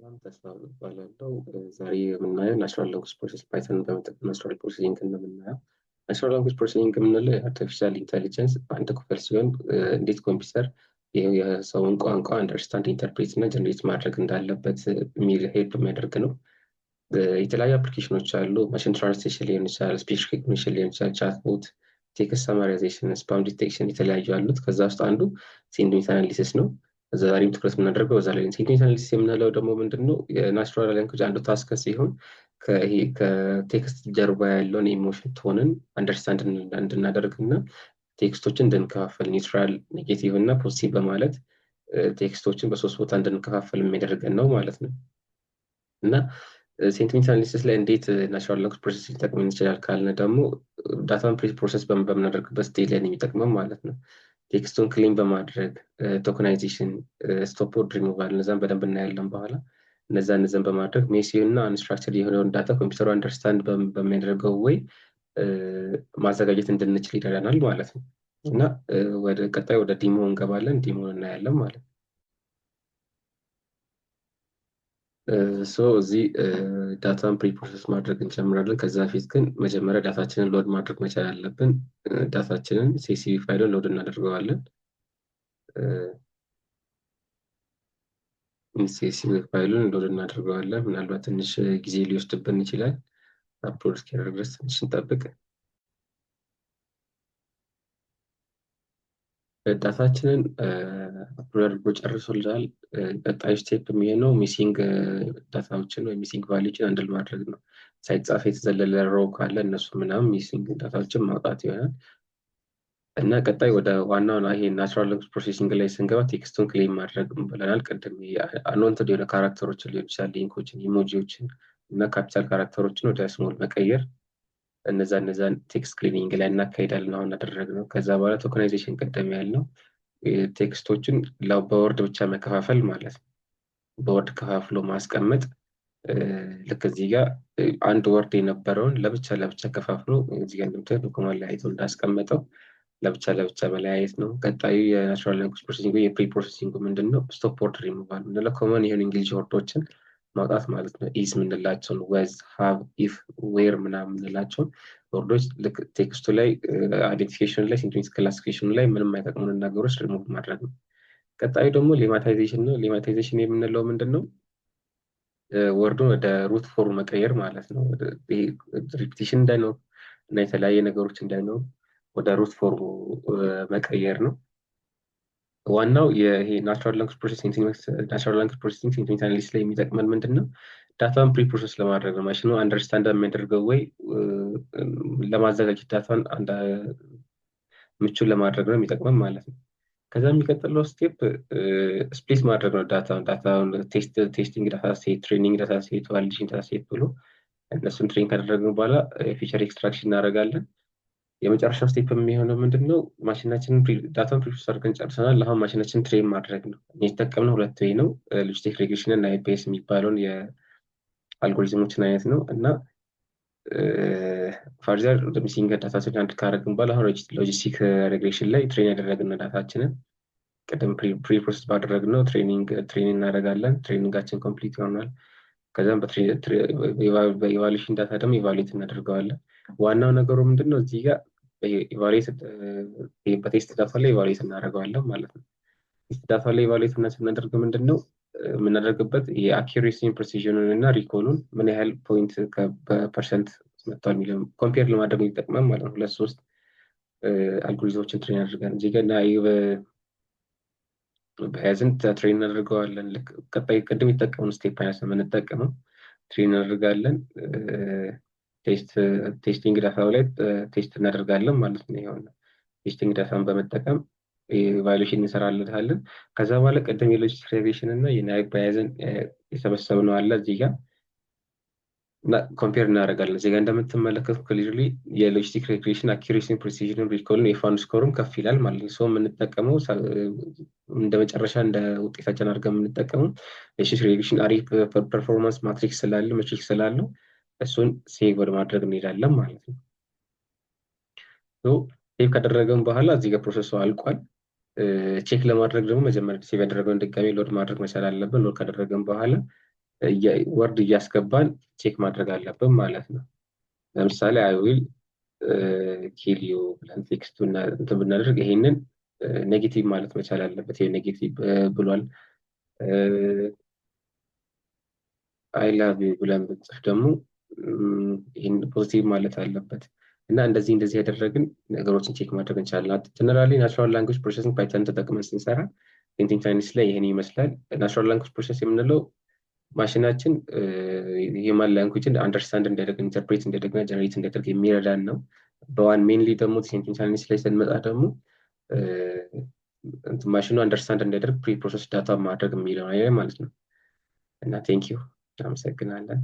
ሰላም ተስፋ እባላለሁ። ዛሬ የምናየው ናቹራል ላንጉዌጅ ፕሮሰሲንግ ፓይተንን በመጠቀም ናቹራል ፕሮሰሲንግ እንደምናየው ናቹራል ላንጉዌጅ ፕሮሰሲንግ የምንለው የአርቲፊሻል ኢንተሊጀንስ አንድ ክፍል ሲሆን እንዴት ኮምፒውተር የሰውን ቋንቋ አንደርስታንድ ኢንተርፕሬት እና ጀነሬት ማድረግ እንዳለበት ሄልፕ የሚያደርግ ነው። የተለያዩ አፕሊኬሽኖች አሉ። ማሽን ትራንስሌሽን ሊሆን ይችላል፣ ስፒች ሪኮግኒሽን ሊሆን ይችላል፣ ቻትቦት፣ ቴክስት ሰማራይዜሽን፣ ስፓም ዲቴክሽን የተለያዩ አሉት። ከዛ ውስጥ አንዱ ሴንቲሜንት አናሊሲስ ነው። ዛሬም ትኩረት የምናደርገው በዛ ላይ ሴንቲሜንት አናሊሲስ የምንለው ደግሞ ምንድን ነው? የናቹራል ላንጉዌጅ አንዱ ታስክ ሲሆን ከቴክስት ጀርባ ያለውን ኢሞሽን ቶንን አንደርስታንድ እንድናደርግ እና ቴክስቶችን እንድንከፋፈል ኒውትራል፣ ኔጌቲቭ እና ፖዚቲቭ በማለት ቴክስቶችን በሶስት ቦታ እንድንከፋፈል የሚያደርገን ነው ማለት ነው። እና ሴንቲሜንት አናሊሲስ ላይ እንዴት ናቹራል ላንጉዌጅ ፕሮሰሲንግ ሊጠቅመን ይችላል ካልን ደግሞ ዳታን ፕሮሰስ በምናደርግበት ስቴጅ ላይ ነው የሚጠቅመን ማለት ነው። ቴክስቱን ክሊን በማድረግ ቶከናይዜሽን፣ ስቶፕ ወርድ ሪሙቫል እነዛን በደንብ እናያለን በኋላ። እነዛን በማድረግ ሜሲ እና አንስትራክቸርድ የሆነውን ዳታ ኮምፒውተሩ አንደርስታንድ በሚያደርገው ወይ ማዘጋጀት እንድንችል ይረዳናል ማለት ነው። እና ወደ ቀጣይ ወደ ዲሞ እንገባለን። ዲሞን እናያለን ማለት ነው። እዚህ ዳታን ፕሪፕሮሰስ ማድረግ እንጀምራለን። ከዛ በፊት ግን መጀመሪያ ዳታችንን ሎድ ማድረግ መቻል አለብን። ዳታችንን ሲኤስቪ ፋይሉን ሎድ እናደርገዋለን። ሲኤስቪ ፋይሉን ሎድ እናደርገዋለን። ምናልባት ትንሽ ጊዜ ሊወስድብን ይችላል። አፕሎድ እስኪያደርግ ድረስ ትንሽ እንጠብቅ። ዳታችንን አፕሎድ አድርጎ ጨርሶልናል። ቀጣዩ ስቴፕ የሚሆነው ሚሲንግ ዳታዎችን ወይ ሚሲንግ ቫልዩዎችን አንድል ማድረግ ነው። ሳይጻፍ የተዘለለ ሮው ካለ እነሱ ምናምን ሚሲንግ ዳታዎችን ማውጣት ይሆናል። እና ቀጣይ ወደ ዋናው ይሄ ናቹራል ላንጉዌጅ ፕሮሰሲንግ ላይ ስንገባ ቴክስቱን ክሌም ማድረግ ብለናል። ቅድም አንዋንትድ የሆነ ካራክተሮችን ሊሆን ይችላል፣ ሊንኮችን፣ ኢሞጂዎችን እና ካፒታል ካራክተሮችን ወደ ስሞል መቀየር እነዛን ቴክስት ክሊኒንግ ላይ እናካሄዳለን። አሁን አደረግነው። ከዛ በኋላ ቶከናይዜሽን ቀደም ያልነው ቴክስቶችን በወርድ ብቻ መከፋፈል ማለት ነው። በወርድ ከፋፍሎ ማስቀመጥ። ልክ እዚህ ጋር አንድ ወርድ የነበረውን ለብቻ ከፋፍሎ እዚህ ጋር እንደምታዩት በኮማንድ ላይ አይቶ እንዳስቀመጠው ለብቻ መለያየት ነው። ቀጣዩ የናቹራል ላንጉዌጅ ፕሮሰሲንግ የፕሪ ፕሮሰሲንግ ምንድን ነው? ስቶፕ ወርድ ሪሙቫል ምንለው ኮመን የሆኑ እንግሊዝ ወርዶችን ማውጣት ማለት ነው። ኢዝ ምንላቸውን፣ ወዝ፣ ሃቭ፣ ኢፍ፣ ዌር ምናምን ምንላቸውን ወርዶች ልክ ቴክስቱ ላይ አይዴንቲፊኬሽን ላይ ሴንቲሜንት ክላሲፊኬሽኑ ላይ ምንም አይጠቅሙን ነገሮች ሪሙቭ ማድረግ ነው። ቀጣዩ ደግሞ ሌማታይዜሽን ነው። ሌማታይዜሽን የምንለው ምንድን ነው? ወርዱን ወደ ሩት ፎርም መቀየር ማለት ነው። ሪፒቲሽን እንዳይኖር እና የተለያየ ነገሮች እንዳይኖር ወደ ሩት ፎርሙ መቀየር ነው። ዋናው ይሄ ናቹራል ላንጉዌጅ ፕሮሰሲንግ ሴንቲሜንት አናሊሲስ ላይ የሚጠቅመን ምንድን ነው? ዳታን ፕሪፕሮሰስ ለማድረግ ነው። ማሽኑ አንደርስታንድ የሚያደርገው ወይ ለማዘጋጀት ዳታን ምቹ ለማድረግ ነው የሚጠቅመን ማለት ነው። ከዛ የሚቀጥለው ስቴፕ ስፕሊት ማድረግ ነው። ዳታውን ቴስቲንግ ዳታ ሴት፣ ትሬኒንግ ዳታ ሴት፣ ቫሊዴሽን ዳታ ሴት ብሎ እነሱን ትሬን ካደረግን በኋላ ፊቸር ኤክስትራክሽን እናደርጋለን። የመጨረሻው ስቴፕ የሚሆነው ምንድን ነው? ማሽናችንን ዳታን ፕሪፕሮሰስ አድርገን ጨርሰናል። አሁን ማሽናችንን ትሬን ማድረግ ነው። የተጠቀምነው ሁለት ወይ ነው፣ ሎጂስቲክ ሬግሬሽን እና አይፒኤስ የሚባለውን የአልጎሪዝሞችን አይነት ነው። እና ፋርዘር ሚሲንግ ዳታችን አንድ ካደረግን በኋላ አሁን ሎጂስቲክ ሬግሬሽን ላይ ትሬን ያደረግን ዳታችንን ቅድም ፕሪፕሮሰስ ባደረግነው ትሬኒንግ እናደርጋለን። ትሬኒንጋችን ኮምፕሊት ይሆናል። ከዛም በኢቫሉዌሽን ዳታ ደግሞ ኢቫሉዌት እናደርገዋለን። ዋናው ነገሩ ምንድን ነው? እዚህ ጋር በቴስት ዳታ ላይ ኢቫሉዌት እናደርገዋለን ማለት ነው። ቴስት ዳታ ላይ ኢቫሉዌት ስናደርግ ምንድን ነው የምናደርግበት? የአኪሬሲን፣ ፕሬሲዥኑን እና ሪኮሉን ምን ያህል ፖይንት በፐርሰንት መጥቷል የሚለውን ኮምፔር ለማድረግ የሚጠቅመን ማለት ነው። 2-3 አልጎሪዝሞችን ትሬን አድርገን እዚህ ጋር በያዝን ትሬን እናደርገዋለን። ቀጣይ ቅድም የተጠቀሙን ስቴፕ አይነት ነው የምንጠቀመው። ትሬን እናደርጋለን። ቴስቲንግ ዳታው ላይ ቴስት እናደርጋለን ማለት ነው። ይሄው ቴስቲንግ ዳታን በመጠቀም ኢቫሉዌሽን እንሰራለታለን። ከዛ በኋላ ቅድም የሎጂስቲክ ሬግሬሽን እና የናይክ በያዝን የሰበሰብነው አለ እዚህ ጋር እና ኮምፔር እናደርጋለን። እዚህ ጋር እንደምትመለከቱ ክሊርሊ የሎጂስቲክ ሬግሬሽን አኪሬሲን፣ ፕሪሲዥን፣ ሪኮልን የፋን ስኮሩም ከፍ ይላል ማለት ነው። የምንጠቀመው እንደ መጨረሻ እንደ ውጤታችን አድርገን የምንጠቀመው የሎጂስቲክ ሬግሬሽን አሪፍ ፐርፎርማንስ ማትሪክስ ስላለው ሜትሪክስ ስላለው እሱን ሴቭ ወደ ማድረግ እንሄዳለን ማለት ነው። ሴቭ ካደረገን በኋላ እዚህ ጋር ፕሮሰሱ አልቋል። ቼክ ለማድረግ ደግሞ መጀመሪያ ሴቭ ያደረገውን ድጋሚ ሎድ ማድረግ መቻል አለብን። ሎድ ካደረገን በኋላ ወርድ እያስገባን ቼክ ማድረግ አለብን ማለት ነው። ለምሳሌ አይ ዊል ኪል ዩ ብለን ቴክስቱ እንትን ብናደርግ ይሄንን ኔጌቲቭ ማለት መቻል አለበት። ይሄ ኔጌቲቭ ብሏል። አይ ላቭ ዩ ብለን ብንጽፍ ደግሞ ይህን ፖዚቲቭ ማለት አለበት። እና እንደዚህ እንደዚህ ያደረግን ነገሮችን ቼክ ማድረግ እንችላለን። ጀነራሊ ናቹራል ላንጉጅ ፕሮሰሲንግ ፓይተን ተጠቅመን ስንሰራ ቲንኪንግ ቻይኒስ ላይ ይህን ይመስላል። ናቹራል ላንጉጅ ፕሮሰስ የምንለው ማሽናችን ሂውማን ላንጉጅን አንደርስታንድ እንዲያደርግ ኢንተርፕሬት እንዲያደርግና ጀነሬት እንዲያደርግ የሚረዳን ነው። በዋን ሜንሊ ደግሞ ቲንኪንግ ቻይኒስ ላይ ስንመጣ ደግሞ ማሽኑ አንደርስታንድ እንዲያደርግ ፕሪ ፕሮሰስ ዳታ ማድረግ የሚለው ማለት ነው። እና ቴንኪዩ አመሰግናለን።